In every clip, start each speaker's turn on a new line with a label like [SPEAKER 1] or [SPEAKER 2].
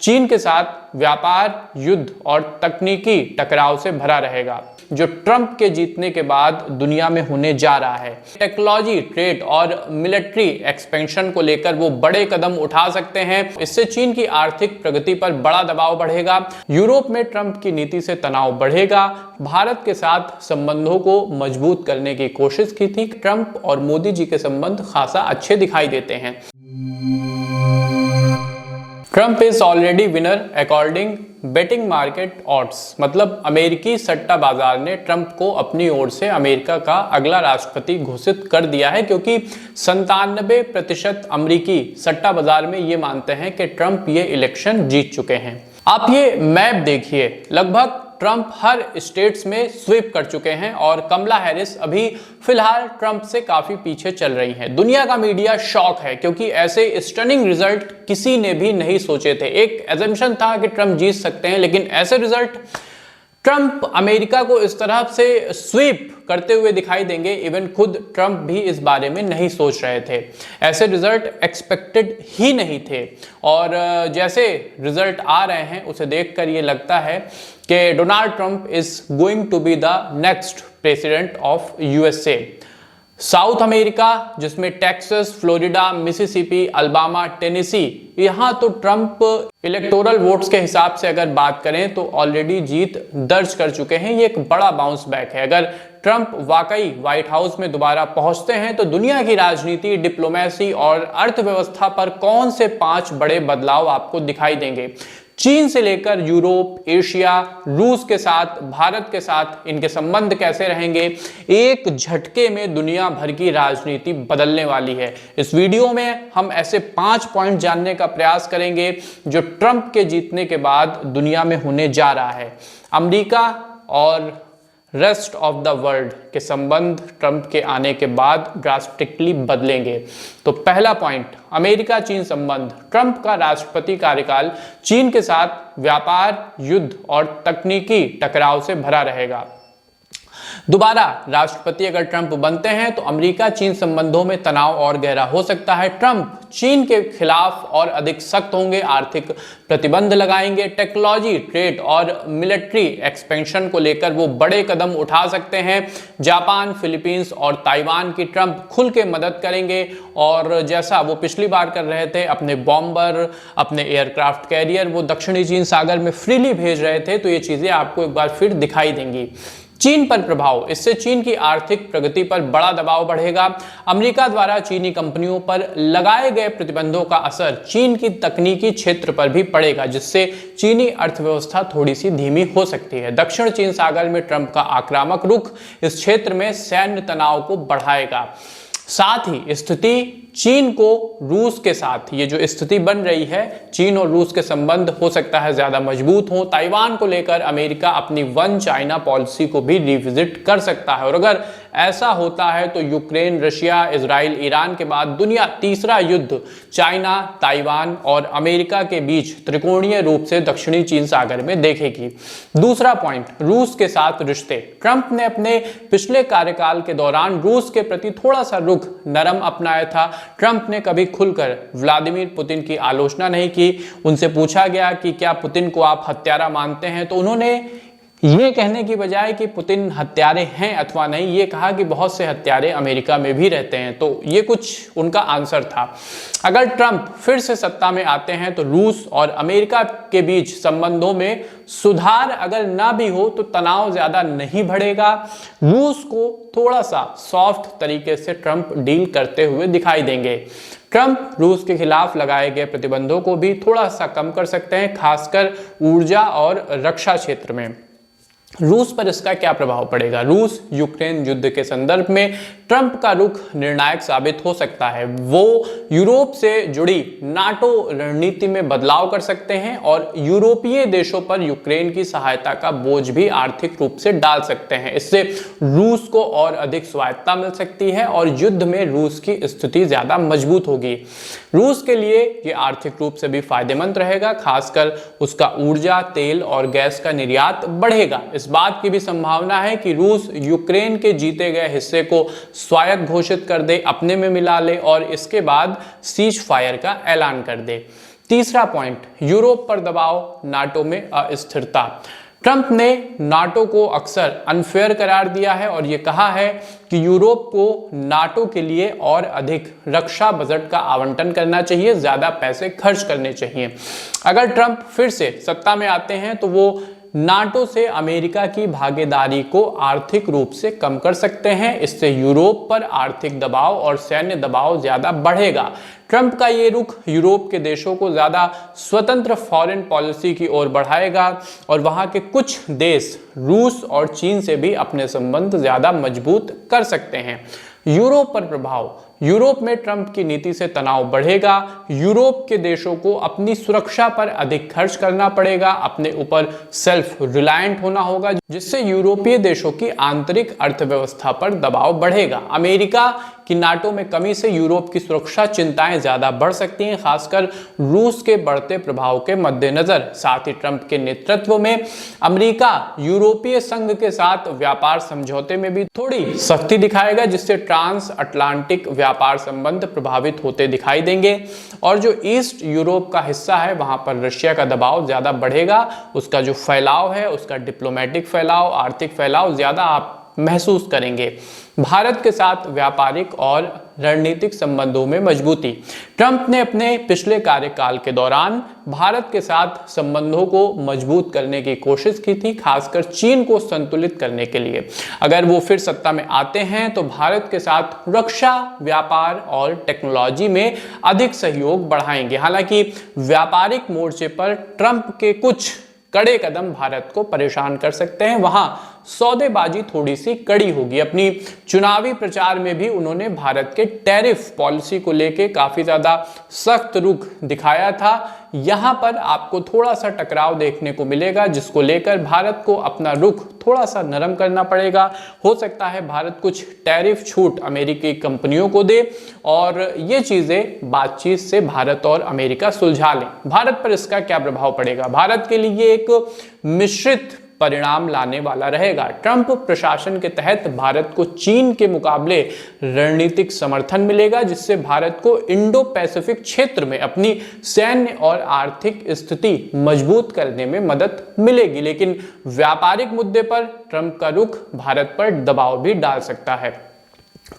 [SPEAKER 1] चीन के साथ व्यापार, युद्ध और तकनीकी टकराव से भरा रहेगा, जो ट्रंप के जीतने के बाद दुनिया में होने जा रहा है। टेक्नोलॉजी, ट्रेड और मिलिट्री एक्सपेंशन को लेकर वो बड़े कदम उठा सकते हैं। इससे चीन की आर्थिक प्रगति पर बड़ा दबाव बढ़ेगा। यूरोप में ट्रंप की नीति से तनाव बढ़ेगा। भारत के साथ संबंधों को मजबूत करने की कोशिश की थी। ट्रंप और मोदी जी के संबंध खासा अच्छे दिखाई देते हैं। Trump is already winner according betting market odds, मतलब अमेरिकी सट्टा बाजार ने ट्रंप को अपनी ओर से अमेरिका का अगला राष्ट्रपति घोषित कर दिया है, क्योंकि 97% अमेरिकी सट्टा बाजार में ये मानते हैं कि ट्रंप ये इलेक्शन जीत चुके हैं। आप ये मैप देखिए, लगभग ट्रंप हर स्टेट्स में स्वीप कर चुके हैं और कमला हैरिस अभी फिलहाल ट्रंप से काफी पीछे चल रही हैं। दुनिया का मीडिया शॉक है, क्योंकि ऐसे स्टनिंग रिजल्ट किसी ने भी नहीं सोचे थे। एक एजम्पशन था कि ट्रंप जीत सकते हैं, लेकिन ऐसे रिजल्ट, ट्रंप अमेरिका को इस तरह से स्वीप करते हुए दिखाई देंगे, इवन खुद ट्रंप भी इस बारे में नहीं सोच रहे थे। ऐसे रिजल्ट एक्सपेक्टेड ही नहीं थे और जैसे रिजल्ट आ रहे हैं उसे देखकर ये लगता है कि Donald Trump is going to be the next president of USA. South America, जिसमें Texas, Florida, Mississippi, Alabama, Tennessee, यहाँ तो ट्रंप इलेक्टोरल वोट्स के हिसाब से अगर बात करें तो ऑलरेडी जीत दर्ज कर चुके हैं। ये एक बड़ा बाउंस बैक है। अगर ट्रंप वाकई व्हाइट हाउस में दोबारा पहुंचते हैं तो दुनिया की राजनीति, डिप्लोमेसी और अर्थव्यवस्था पर कौन से 5 बड़े बदलाव आपको दिखाई देंगे। चीन से लेकर यूरोप, एशिया, रूस के साथ, भारत के साथ इनके संबंध कैसे रहेंगे, एक झटके में दुनिया भर की राजनीति बदलने वाली है। इस वीडियो में हम ऐसे 5 पॉइंट जानने का प्रयास करेंगे जो ट्रंप के जीतने के बाद दुनिया में होने जा रहा है। अमेरिका और रेस्ट ऑफ द वर्ल्ड के संबंध ट्रंप के आने के बाद ड्रास्टिकली बदलेंगे। तो पहला पॉइंट, अमेरिका चीन संबंध। ट्रंप का राष्ट्रपति कार्यकाल चीन के साथ व्यापार, युद्ध और तकनीकी टकराव से भरा रहेगा। दोबारा राष्ट्रपति अगर ट्रंप बनते हैं तो अमेरिका चीन संबंधों में तनाव और गहरा हो सकता है। ट्रंप चीन के खिलाफ और अधिक सख्त होंगे, आर्थिक प्रतिबंध लगाएंगे। टेक्नोलॉजी, ट्रेड और मिलिट्री एक्सपेंशन को लेकर वो बड़े कदम उठा सकते हैं। जापान, फिलीपींस और ताइवान की ट्रंप खुल के मदद करेंगे और जैसा वो पिछली बार कर रहे थे, अपने बॉम्बर, अपने एयरक्राफ्ट कैरियर वो दक्षिणी चीन सागर में फ्रीली भेज रहे थे, तो ये चीजें आपको एक बार फिर दिखाई देंगी। चीन पर प्रभाव, इससे चीन की आर्थिक प्रगति पर बड़ा दबाव बढ़ेगा। अमेरिका द्वारा चीनी कंपनियों पर लगाए गए प्रतिबंधों का असर चीन की तकनीकी क्षेत्र पर भी पड़ेगा, जिससे चीनी अर्थव्यवस्था थोड़ी सी धीमी हो सकती है। दक्षिण चीन सागर में ट्रंप का आक्रामक रुख इस क्षेत्र में सैन्य तनाव को बढ़ाएगा। साथ ही स्थिति चीन को रूस के साथ, ये जो स्थिति बन रही है, चीन और रूस के संबंध हो सकता है ज्यादा मजबूत हो। ताइवान को लेकर अमेरिका अपनी वन चाइना पॉलिसी को भी रिविजिट कर सकता है और अगर ऐसा होता है तो यूक्रेन, रशिया, इजराइल, ईरान के बाद दुनिया तीसरा युद्ध चाइना, ताइवान और अमेरिका के बीच त्रिकोणीय रूप से दक्षिणी चीन सागर में देखेगी। दूसरा पॉइंट, रूस के साथ रिश्ते। ट्रंप ने अपने पिछले कार्यकाल के दौरान रूस के प्रति थोड़ा सा रुख नरम अपनाया था। ट्रंप ने कभी खुलकर व्लादिमीर पुतिन की आलोचना नहीं की। उनसे पूछा गया कि क्या पुतिन को आप हत्यारा मानते हैं, तो उन्होंने ये कहने की बजाय कि पुतिन हत्यारे हैं अथवा नहीं, ये कहा कि बहुत से हत्यारे अमेरिका में भी रहते हैं। तो ये कुछ उनका आंसर था। अगर ट्रंप फिर से सत्ता में आते हैं तो रूस और अमेरिका के बीच संबंधों में सुधार अगर ना भी हो तो तनाव ज्यादा नहीं बढ़ेगा। रूस को थोड़ा सा सॉफ्ट तरीके से ट्रंप डील करते हुए दिखाई देंगे। ट्रंप रूस के खिलाफ लगाए गए प्रतिबंधों को भी थोड़ा सा कम कर सकते हैं, खासकर ऊर्जा और रक्षा क्षेत्र में। रूस पर इसका क्या प्रभाव पड़ेगा? रूस यूक्रेन युद्ध के संदर्भ में ट्रंप का रुख निर्णायक साबित हो सकता है। वो यूरोप से जुड़ी नाटो रणनीति में बदलाव कर सकते हैं और यूरोपीय देशों पर यूक्रेन की सहायता का बोझ भी आर्थिक रूप से डाल सकते हैं। इससे रूस को और अधिक स्वायत्ता मिल सकती है और युद्ध में रूस की स्थिति ज्यादा मजबूत होगी। रूस के लिए ये आर्थिक रूप से भी फायदेमंद रहेगा, खासकर उसका ऊर्जा, तेल और गैस का निर्यात बढ़ेगा। इस बात की भी संभावना है कि रूस यूक्रेन के जीते गए हिस्से को स्वायत्त घोषित कर दे, अपने में मिला ले और इसके बाद सीज फायर का ऐलान कर दे। तीसरा पॉइंट, यूरोप पर दबाव, नाटो में अस्थिरता। ट्रंप ने नाटो को अक्सर अनफेयर करार दिया है और ये कहा है कि यूरोप को नाटो के लिए और अधिक रक्षा बजट का आवंटन करना चाहिए, ज्यादा पैसे खर्च करने चाहिए। अगर ट्रंप फिर से सत्ता में आते हैं तो वो नाटो से अमेरिका की भागीदारी को आर्थिक रूप से कम कर सकते हैं। इससे यूरोप पर आर्थिक दबाव और सैन्य दबाव ज्यादा बढ़ेगा। ट्रंप का ये रुख यूरोप के देशों को ज्यादा स्वतंत्र फॉरेन पॉलिसी की ओर बढ़ाएगा और वहां के कुछ देश रूस और चीन से भी अपने संबंध ज्यादा मजबूत कर सकते हैं। यूरोप पर प्रभाव, यूरोप में ट्रंप की नीति से तनाव बढ़ेगा। यूरोप के देशों को अपनी सुरक्षा पर अधिक खर्च करना पड़ेगा, अपने ऊपर सेल्फ रिलायंट होना होगा, जिससे यूरोपीय देशों की आंतरिक अर्थव्यवस्था पर दबाव बढ़ेगा। अमेरिका की नाटो में कमी से यूरोप की सुरक्षा चिंताएं ज्यादा बढ़ सकती हैं, खासकर रूस के बढ़ते प्रभाव के मद्देनजर। साथ ही ट्रंप के नेतृत्व में अमेरिका यूरोपीय संघ के साथ व्यापार समझौते में भी थोड़ी सख्ती दिखाएगा, जिससे ट्रांस अटलांटिक व्यापार संबंध प्रभावित होते दिखाई देंगे। और जो ईस्ट यूरोप का हिस्सा है वहां पर रशिया का दबाव ज्यादा बढ़ेगा। उसका जो फैलाव है, उसका डिप्लोमेटिक फैलाव, आर्थिक फैलाव ज्यादा आप महसूस करेंगे। भारत के साथ व्यापारिक और रणनीतिक संबंधों में मजबूती, ट्रंप ने अपने पिछले कार्यकाल के दौरान भारत के साथ संबंधों को मजबूत करने की कोशिश की थी, खासकर चीन को संतुलित करने के लिए। अगर वो फिर सत्ता में आते हैं तो भारत के साथ रक्षा, व्यापार और टेक्नोलॉजी में अधिक सहयोग बढ़ाएंगे। हालांकि व्यापारिक मोर्चे पर ट्रंप के कुछ कड़े कदम भारत को परेशान कर सकते हैं। वहां सौदेबाजी थोड़ी सी कड़ी होगी। अपनी चुनावी प्रचार में भी उन्होंने भारत के टैरिफ पॉलिसी को लेकर काफी ज्यादा सख्त रुख दिखाया था। यहां पर आपको थोड़ा सा टकराव देखने को मिलेगा, जिसको लेकर भारत को अपना रुख थोड़ा सा नरम करना पड़ेगा। हो सकता है भारत कुछ टैरिफ छूट अमेरिकी कंपनियों को दे और ये चीजें बातचीत से भारत और अमेरिका सुलझा लें। भारत पर इसका क्या प्रभाव पड़ेगा? भारत के लिए एक मिश्रित परिणाम लाने वाला रहेगा। ट्रंप प्रशासन के तहत भारत को चीन के मुकाबले रणनीतिक समर्थन मिलेगा, जिससे भारत को इंडो पैसिफिक क्षेत्र में अपनी सैन्य और आर्थिक स्थिति मजबूत करने में मदद मिलेगी। लेकिन व्यापारिक मुद्दे पर ट्रंप का रुख भारत पर दबाव भी डाल सकता है,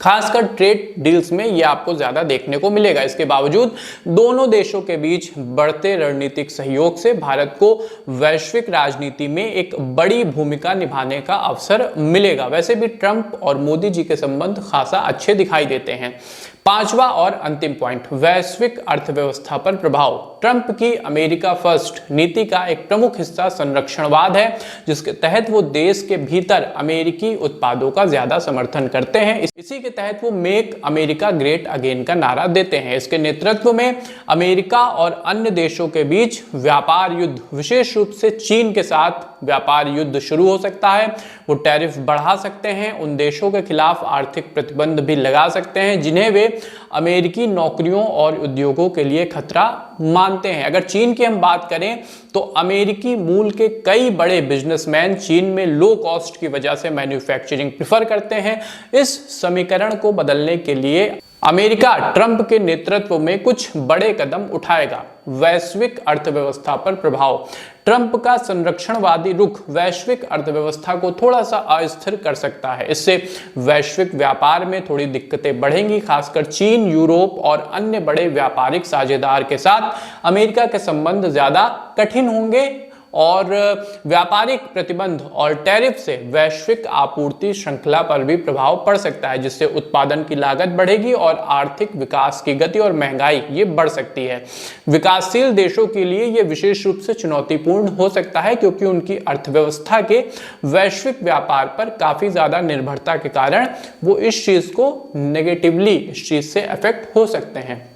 [SPEAKER 1] खासकर ट्रेड डील्स में यह आपको ज्यादा देखने को मिलेगा। इसके बावजूद दोनों देशों के बीच बढ़ते रणनीतिक सहयोग से भारत को वैश्विक राजनीति में एक बड़ी भूमिका निभाने का अवसर मिलेगा। वैसे भी ट्रंप और मोदी जी के संबंध खासा अच्छे दिखाई देते हैं। पांचवा और अंतिम पॉइंट, वैश्विक अर्थव्यवस्था पर प्रभाव। ट्रंप की अमेरिका फर्स्ट नीति का एक प्रमुख हिस्सा संरक्षणवाद है, जिसके तहत वो देश के भीतर अमेरिकी उत्पादों का ज्यादा समर्थन करते हैं। इसी के तहत वो मेक अमेरिका ग्रेट अगेन का नारा देते हैं। इसके नेतृत्व में अमेरिका और अन्य देशों के बीच व्यापार युद्ध, विशेष रूप से चीन के साथ व्यापार युद्ध शुरू हो सकता है। वो टैरिफ बढ़ा सकते हैं, उन देशों के खिलाफ आर्थिक प्रतिबंध भी लगा सकते हैं जिन्हें वे अमेरिकी नौकरियों और उद्योगों के लिए खतरा मानते हैं। अगर चीन की हम बात करें तो अमेरिकी मूल के कई बड़े बिजनेसमैन चीन में लो कॉस्ट की वजह से मैन्युफैक्चरिंग प्रेफर करते हैं। इस समीकरण को बदलने के लिए अमेरिका ट्रंप के नेतृत्व में कुछ बड़े कदम उठाएगा। वैश्विक अर्थव्यवस्था पर प्रभाव, ट्रंप का संरक्षणवादी रुख वैश्विक अर्थव्यवस्था को थोड़ा सा अस्थिर कर सकता है। इससे वैश्विक व्यापार में थोड़ी दिक्कतें बढ़ेंगी, खासकर चीन, यूरोप और अन्य बड़े व्यापारिक साझेदार के साथ अमेरिका के संबंध ज्यादा कठिन होंगे और व्यापारिक प्रतिबंध और टैरिफ से वैश्विक आपूर्ति श्रृंखला पर भी प्रभाव पड़ सकता है, जिससे उत्पादन की लागत बढ़ेगी और आर्थिक विकास की गति और महंगाई ये बढ़ सकती है। विकासशील देशों के लिए ये विशेष रूप से चुनौतीपूर्ण हो सकता है, क्योंकि उनकी अर्थव्यवस्था के वैश्विक व्यापार पर काफी ज्यादा निर्भरता के कारण वो इस चीज को नेगेटिवली इस चीज से अफेक्ट हो सकते हैं।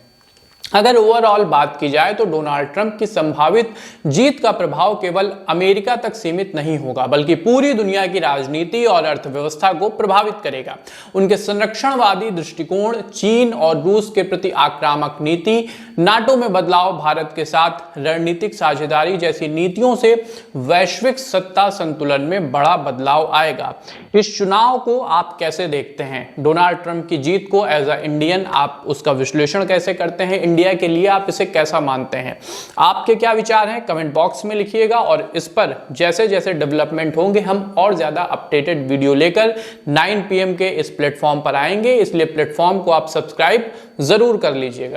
[SPEAKER 1] अगर ओवरऑल बात की जाए तो डोनाल्ड ट्रंप की संभावित जीत का प्रभाव केवल अमेरिका तक सीमित नहीं होगा, बल्कि पूरी दुनिया की राजनीति और अर्थव्यवस्था को प्रभावित करेगा। उनके संरक्षणवादी दृष्टिकोण, चीन और रूस के प्रति आक्रामक नीति, नाटो में बदलाव, भारत के साथ रणनीतिक साझेदारी जैसी नीतियों से वैश्विक सत्ता संतुलन में बड़ा बदलाव आएगा। इस चुनाव को आप कैसे देखते हैं? डोनाल्ड ट्रंप की जीत को एज अ इंडियन आप उसका विश्लेषण कैसे करते हैं? इंडिया इंडिया के लिए आप इसे कैसा मानते हैं? आपके क्या विचार हैं कमेंट बॉक्स में लिखिएगा, और इस पर जैसे जैसे डेवलपमेंट होंगे हम और ज़्यादा अपडेटेड वीडियो लेकर 9 PM के इस प्लेटफॉर्म पर आएंगे, इसलिए प्लेटफॉर्म को आप सब्सक्राइब ज़रूर कर लीजिएगा।